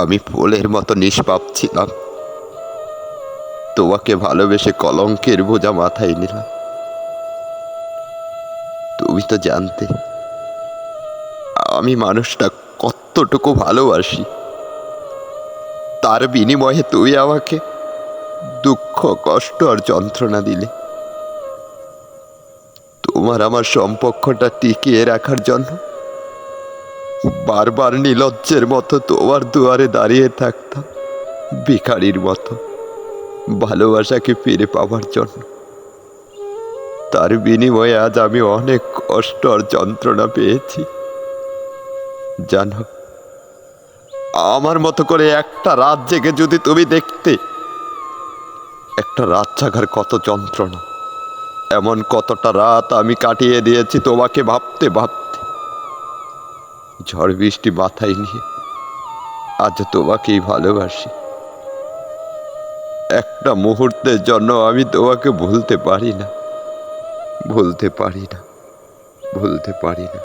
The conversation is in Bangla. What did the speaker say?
আমি ফুলের মতো নিষ্পাপ ছিলাম, তোমাকে ভালোবেসে কলঙ্কের বোঝা মাথায় নিলাম। তুমি তো জানতে আমি মানুষটা কতটুকু ভালোবাসি, তার বিনিময়ে তুমি আমাকে দুঃখ, কষ্ট আর যন্ত্রণা দিলে। তোমার আমার সম্পর্কটা টিকিয়ে রাখার জন্য বারবার নির্লজ্জের মতো তোমার দুয়ারে দাঁড়িয়ে থাকতাম, ভিখারির মতো ভালোবাসাকে ফিরে পাওয়ার জন্য। তার বিনিময়ে আজ আমি অনেক কষ্ট আর যন্ত্রণা পেয়েছি। জানো, আমার মতো করে একটা রাত জেগে যদি তুমি দেখতে, একটা রাত জাগার কত যন্ত্রণা, এমন কতটা রাত আমি কাটিয়ে দিয়েছি তোমাকে ভাবতে ভাবতে। ঝড় বৃষ্টি মাথায় নিয়ে আজ তোমাকেই ভালোবাসি। একটা মুহূর্তের জন্য আমি তোমাকে ভুলতে পারি না, ভুলতে পারি না, ভুলতে পারি না।